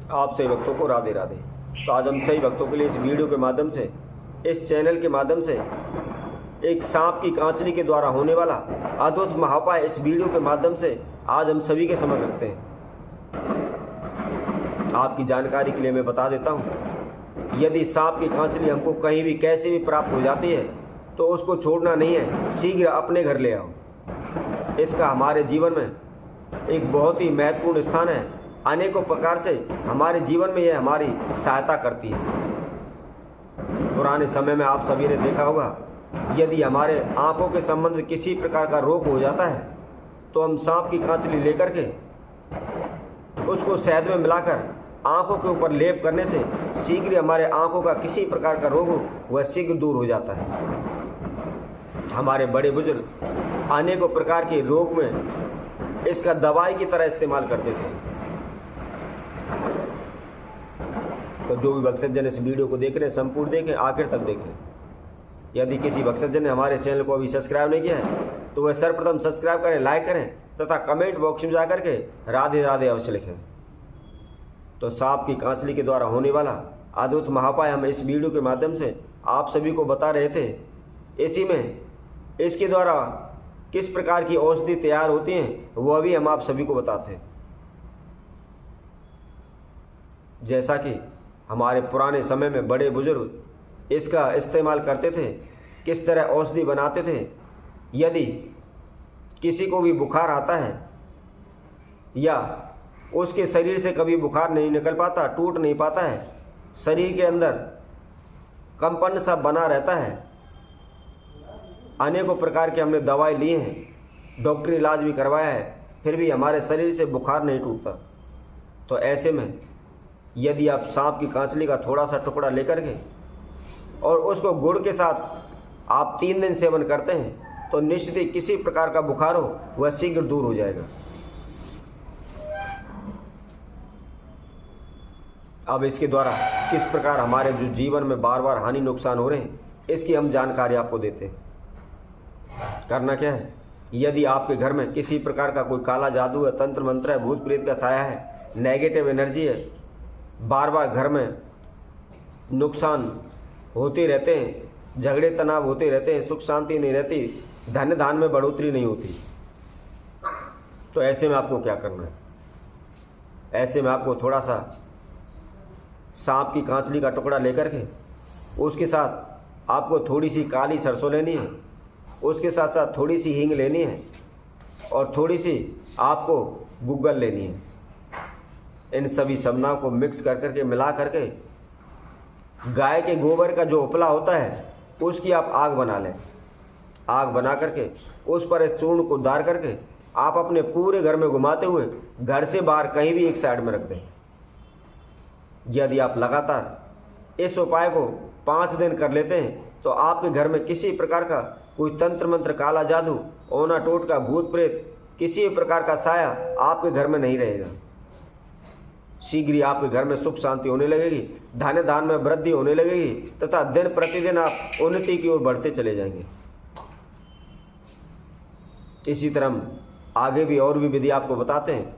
आप सही भक्तों को राधे राधे। तो आज हम सही भक्तों के लिए इस वीडियो के माध्यम से, इस चैनल के माध्यम से एक सांप की कांचली के द्वारा होने वाला अद्भुत महाउपाय इस वीडियो के माध्यम से आज हम सभी के समक्ष रखते हैं। आपकी जानकारी के लिए मैं बता देता हूँ, यदि सांप की कांचली हमको कहीं भी कैसे भी प्राप्त हो जाती है तो उसको छोड़ना नहीं है, शीघ्र अपने घर ले आओ। इसका हमारे जीवन में एक बहुत ही महत्वपूर्ण स्थान है। अनेकों प्रकार से हमारे जीवन में यह हमारी सहायता करती है। पुराने समय में आप सभी ने देखा होगा, यदि हमारे आंखों के संबंध किसी प्रकार का रोग हो जाता है तो हम सांप की कांचली लेकर के उसको शहद में मिलाकर आंखों के ऊपर लेप करने से शीघ्र हमारे आंखों का किसी प्रकार का रोग हो वह शीघ्र दूर हो जाता है। हमारे बड़े बुजुर्ग अनेकों प्रकार के रोग में इसका दवाई की तरह इस्तेमाल करते थे। तो जो भी भक्तजन इस वीडियो को देख रहे हैं, संपूर्ण देखें, आखिर तक देखें। यदि किसी भक्तजन ने हमारे चैनल को अभी सब्सक्राइब नहीं किया है तो वह सर्वप्रथम सब्सक्राइब करें, लाइक करें तथा कमेंट बॉक्स में जाकर के राधे राधे अवश्य लिखें। तो सांप की कांचली के द्वारा होने वाला अद्भुत महाउपाय हम इस वीडियो के माध्यम से आप सभी को बता रहे थे। इसी में इसके द्वारा किस प्रकार की औषधि तैयार होती हैं वह भी हम आप सभी को बताते हैं। जैसा कि हमारे पुराने समय में बड़े बुजुर्ग इसका इस्तेमाल करते थे, किस तरह औषधि बनाते थे। यदि किसी को भी बुखार आता है या उसके शरीर से कभी बुखार नहीं निकल पाता, टूट नहीं पाता है, शरीर के अंदर कंपन सा बना रहता है, अनेकों प्रकार के हमने दवाई लिए हैं, डॉक्टरी इलाज भी करवाया है, फिर भी हमारे शरीर से बुखार नहीं टूटता। तो ऐसे में यदि आप सांप की कांचली का थोड़ा सा टुकड़ा लेकर के और उसको गुड़ के साथ आप 3 दिन सेवन करते हैं तो निश्चित ही किसी प्रकार का बुखार हो वह शीघ्र दूर हो जाएगा। अब इसके द्वारा किस प्रकार हमारे जो जीवन में बार बार हानि नुकसान हो रहे हैं इसकी हम जानकारी आपको देते हैं। करना क्या है, यदि आपके घर में किसी प्रकार का कोई काला जादू है, तंत्र मंत्र है, भूत प्रेत का साया है, नेगेटिव एनर्जी है, बार बार घर में नुकसान होते रहते हैं, झगड़े तनाव होते रहते हैं, सुख शांति नहीं रहती, धन धान में बढ़ोतरी नहीं होती, तो ऐसे में आपको क्या करना है? ऐसे में आपको थोड़ा सा सांप की कांचली का टुकड़ा लेकर के उसके साथ आपको थोड़ी सी काली सरसों लेनी है, उसके साथ साथ थोड़ी सी हींग लेनी है और थोड़ी सी आपको गूगल लेनी है। इन सभी समना को मिक्स कर करके मिला करके गाय के गोबर का जो उपला होता है उसकी आप आग बना लें। आग बना करके उस पर इस चूर्ण को डाल करके आप अपने पूरे घर में घुमाते हुए घर से बाहर कहीं भी एक साइड में रख दें। यदि आप लगातार इस उपाय को 5 दिन कर लेते हैं तो आपके घर में किसी प्रकार का कोई तंत्र मंत्र, काला जादू, ओना टोटका, भूत प्रेत, किसी प्रकार का साया आपके घर में नहीं रहेगा। शीघ्र ही आपके घर में सुख शांति होने लगेगी, धन धान में वृद्धि होने लगेगी तथा दिन प्रतिदिन आप उन्नति की ओर बढ़ते चले जाएंगे। इसी तरह हम आगे भी और भी विधि आपको बताते हैं।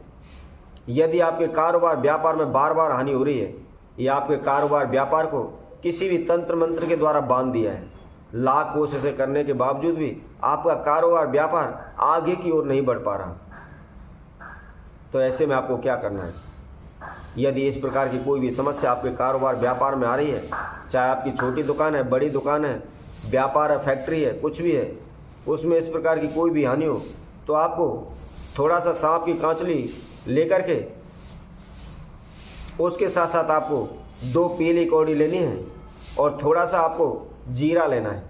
यदि आपके कारोबार व्यापार में बार बार हानि हो रही है या आपके कारोबार व्यापार को किसी भी तंत्र मंत्र के द्वारा बांध दिया है, लाख कोशिशें करने के बावजूद भी आपका कारोबार व्यापार आगे की ओर नहीं बढ़ पा रहा, तो ऐसे में आपको क्या करना है? यदि इस प्रकार की कोई भी समस्या आपके कारोबार व्यापार में आ रही है, चाहे आपकी छोटी दुकान है, बड़ी दुकान है, व्यापार है, फैक्ट्री है, कुछ भी है, उसमें इस प्रकार की कोई भी हानि हो तो आपको थोड़ा सा सांप की कांचली लेकर के उसके साथ साथ आपको 2 पीली कौड़ी लेनी है और थोड़ा सा आपको जीरा लेना है।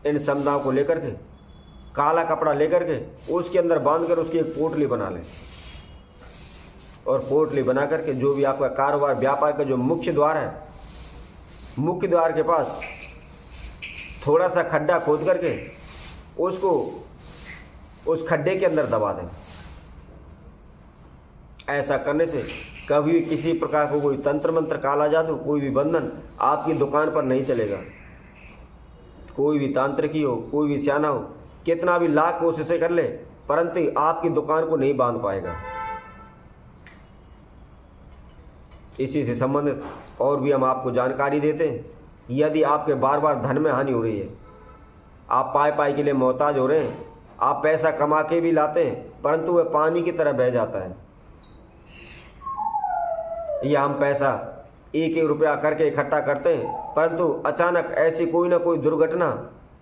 इन समदाओं को लेकर के काला कपड़ा लेकर के उसके अंदर बांध कर उसकी एक पोटली बना लें और पोटली बना करके जो भी आपका कारोबार व्यापार का जो मुख्य द्वार है, मुख्य द्वार के पास थोड़ा सा खड्डा खोद करके उसको उस खड्डे के अंदर दबा दें। ऐसा करने से कभी भी किसी प्रकार को कोई तंत्र मंत्र, काला जादू, कोई भी बंधन आपकी दुकान पर नहीं चलेगा। कोई भी तांत्रिकी हो, कोई भी स्याना हो, कितना भी लाख कोशिशें कर ले परंतु आपकी दुकान को नहीं बांध पाएगा। इसी से संबंधित और भी हम आपको जानकारी देते हैं। यदि आपके बार बार धन में हानि हो रही है, आप पाई के लिए मोहताज हो रहे हैं, आप पैसा कमा के भी लाते हैं परंतु वह पानी की तरह बह जाता है, या हम पैसा एक एक रुपया करके इकट्ठा करते हैं परंतु अचानक ऐसी कोई ना कोई दुर्घटना,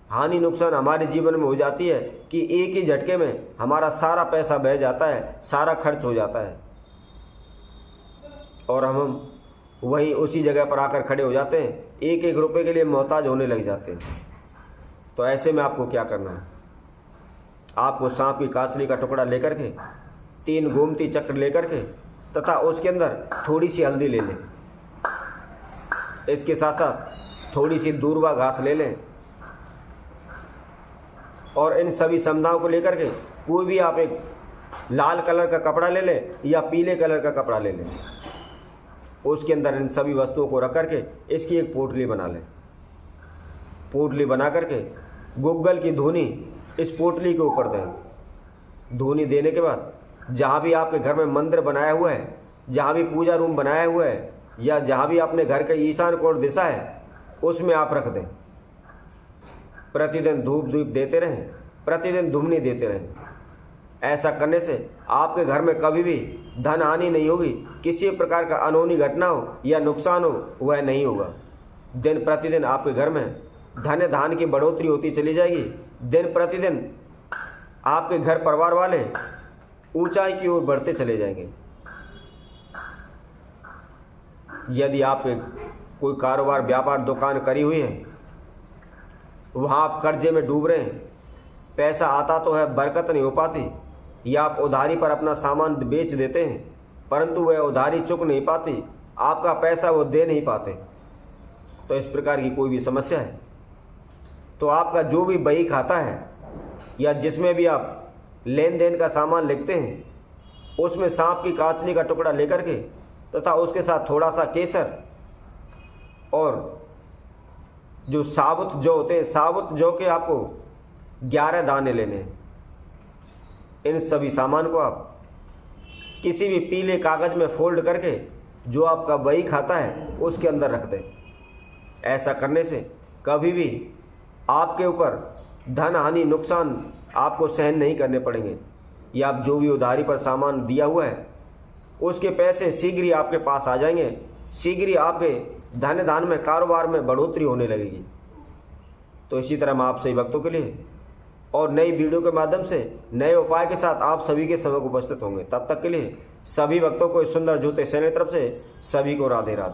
हानि नुकसान हमारे जीवन में हो जाती है कि एक ही झटके में हमारा सारा पैसा बह जाता है, सारा खर्च हो जाता है और हम वहीं उसी जगह पर आकर खड़े हो जाते हैं, एक एक रुपये के लिए मोहताज होने लग जाते हैं। तो ऐसे में आपको क्या करना है, आपको सांप की कांचली का टुकड़ा लेकर के 3 गोमती चक्र लेकर के तथा उसके अंदर थोड़ी सी हल्दी ले लें, इसके साथ साथ थोड़ी सी दूर्वा घास ले लें और इन सभी समुदायों को लेकर के कोई भी आप एक लाल कलर का कपड़ा ले लें या पीले कलर का कपड़ा ले लें, उसके अंदर इन सभी वस्तुओं को रख करके इसकी एक पोटली बना लें। पोटली बना करके गुग्गल की धूनी इस पोटली के ऊपर दें। धूनी देने के बाद जहाँ भी आपके घर में मंदिर बनाया हुआ है, जहाँ भी पूजा रूम बनाया हुआ है या जहाँ भी अपने घर के ईशान कोण दिशा है उसमें आप रख दें। प्रतिदिन धूप दीप देते रहें, प्रतिदिन धूमनी देते रहें। ऐसा करने से आपके घर में कभी भी धन हानि नहीं होगी, किसी प्रकार का अनहोनी घटना हो या नुकसान हो वह नहीं होगा। दिन प्रतिदिन आपके घर में धन धान की बढ़ोतरी होती चली जाएगी। दिन प्रतिदिन आपके घर परिवार वाले ऊंचाई की ओर बढ़ते चले जाएंगे। यदि आप कोई कारोबार व्यापार दुकान करी हुई है, वहाँ आप कर्जे में डूब रहे हैं, पैसा आता तो है बरकत नहीं हो पाती, या आप उधारी पर अपना सामान बेच देते हैं परंतु वह उधारी चुक नहीं पाती, आपका पैसा वो दे नहीं पाते, तो इस प्रकार की कोई भी समस्या है तो आपका जो भी बही खाता है या जिसमें भी आप लेन देन का सामान लिखते हैं उसमें सांप की कांचली का टुकड़ा लेकर के तथा उसके साथ थोड़ा सा केसर और जो साबुत जौ होते हैं, साबुत जौ के आपको 11 दाने लेने हैं। इन सभी सामान को आप किसी भी पीले कागज में फोल्ड करके जो आपका बही खाता है उसके अंदर रख दें। ऐसा करने से कभी भी आपके ऊपर धन हानि नुकसान आपको सहन नहीं करने पड़ेंगे, या आप जो भी उधारी पर सामान दिया हुआ है उसके पैसे शीघ्र ही आपके पास आ जाएंगे, शीघ्र ही आपके धन दान में कारोबार में बढ़ोतरी होने लगेगी। तो इसी तरह मैं आप सभी भक्तों के लिए और नई वीडियो के माध्यम से नए उपाय के साथ आप सभी के समय उपस्थित होंगे। तब तक के लिए सभी भक्तों को इस सुंदर ज्योतिष चैनल की तरफ से सभी को राधे राधे।